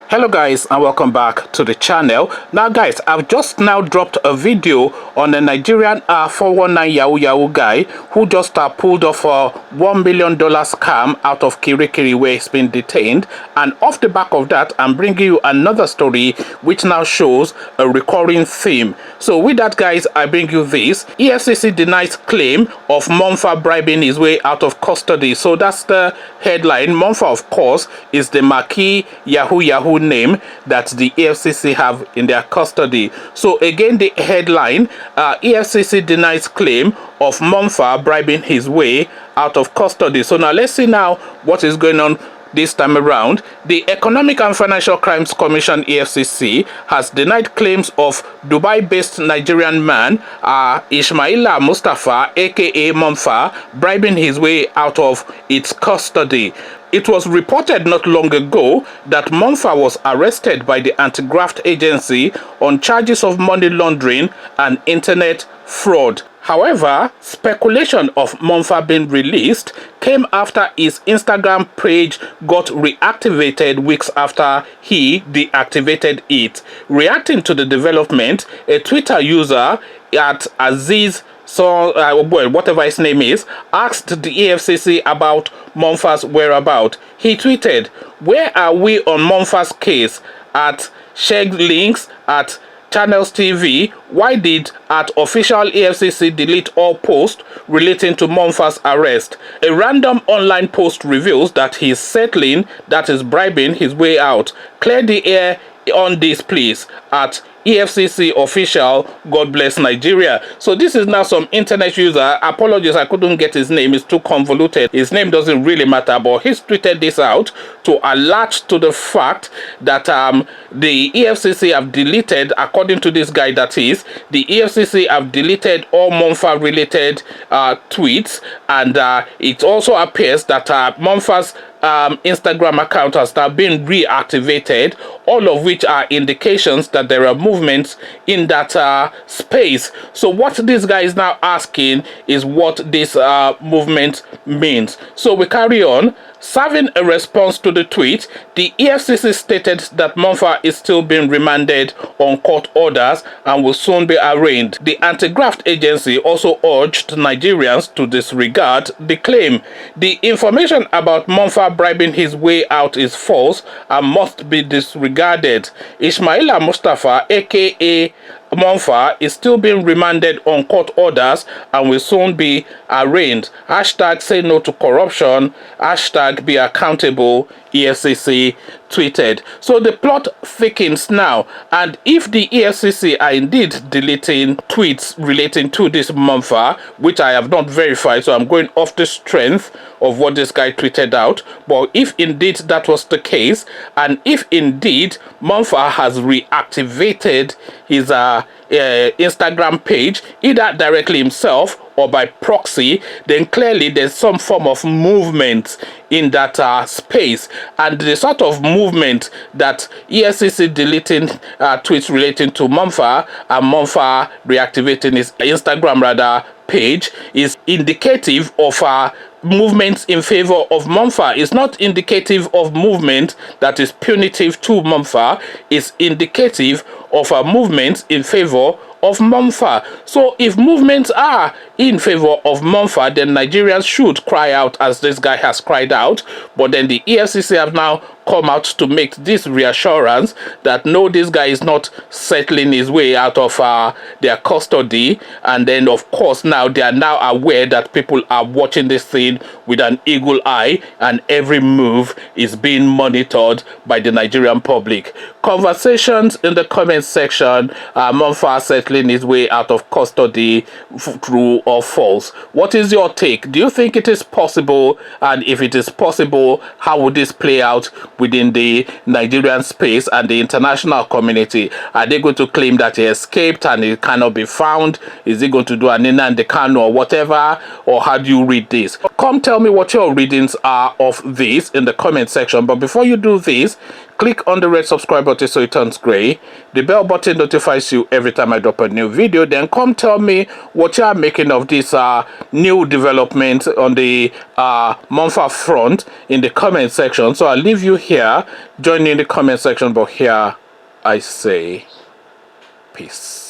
Hello guys, and welcome back to the channel. Now guys, I've just now dropped a video on a Nigerian 419 Yahoo guy who just pulled off a $1 million scam out of Kirikiri where he's been detained. And off the back of that, I'm bringing you another story which now shows a recurring theme. So with that guys, I bring you this. EFCC denies claim of Mompha bribing his way out of custody. So that's the headline. Mompha, of course, is the marquee Yahoo name that the EFCC have in their custody. So again, the headline, EFCC denies claim of Mompha bribing his way out of custody. So now let's see now what is going on this time around. The Economic and Financial Crimes Commission EFCC has denied claims of Dubai-based Nigerian man Ismaila Mustafa aka Mompha bribing his way out of its custody. It was reported not long ago that Mompha was arrested by the anti-graft agency on charges of money laundering and internet fraud. However, speculation of Mompha being released came after his Instagram page got reactivated weeks after he deactivated it. Reacting to the development, a Twitter user at Aziz whatever his name is, asked the EFCC about Mompha's whereabouts. He tweeted, "Where are we on Mompha's case? At Sheg Links, at Channels TV, why did at official EFCC delete all posts relating to Mompha's arrest? A random online post reveals that he's settling, that is bribing his way out. Clear the air on this please. At EFCC official, God bless Nigeria." So this is now some internet user. Apologies, I couldn't get his name. It's too convoluted. His name doesn't really matter, but he's tweeted this out to alert to the fact that the EFCC have deleted, according to this guy that is, the EFCC have deleted all Mompha related tweets, and it also appears that Mompha's Instagram account has now been reactivated, all of which are indications that there are movements in that space. So what this guy is now asking is what this movement means. So we carry on. Serving a response to the tweet, the EFCC stated that Mompha is still being remanded on court orders and will soon be arraigned. The anti-graft agency also urged Nigerians to disregard the claim. The information about Mompha bribing his way out is false and must be disregarded. Ismaila Mustafa aka Mompha is still being remanded on court orders and will soon be arraigned. Hashtag say no to corruption. Hashtag be accountable. EFCC tweeted. So the plot thickens now, and if the EFCC are indeed deleting tweets relating to this Mompha, which I have not verified, so I'm going off the strength of what this guy tweeted out, but if indeed that was the case, and if indeed Mompha has reactivated his Instagram page, either directly himself or by proxy, then clearly there's some form of movement in that space. And the sort of movement that EFCC deleting tweets relating to Mompha and Mompha reactivating his Instagram page is indicative of movements in favor of Mompha. It's not indicative of movement that is punitive to Mompha. It's indicative of a movement in favor of Mompha. So if movements are in favor of Mompha, then Nigerians should cry out as this guy has cried out. But then the EFCC have now come out to make this reassurance that no, this guy is not settling his way out of their custody. And then of course now they are now aware that people are watching this thing with an eagle eye, and every move is being monitored by the Nigerian public. Conversations in the comment section. Mompha settling his way out of custody, true or false? What is your take? Do you think it is possible? And if it is possible, how would this play out within the Nigerian space and the international community? Are they going to claim that he escaped and he cannot be found? Is he going to do an Nnamdi Kanu or whatever? Or how do you read this? Come tell me what your readings are of this in the comment section. But before you do this, click on the red subscribe button so it turns gray. The bell button notifies you every time I drop a new video. Then come tell me what you are making of this new development on the Mompha front in the comment section. So I'll leave you here. Join me in the comment section, but here I say peace.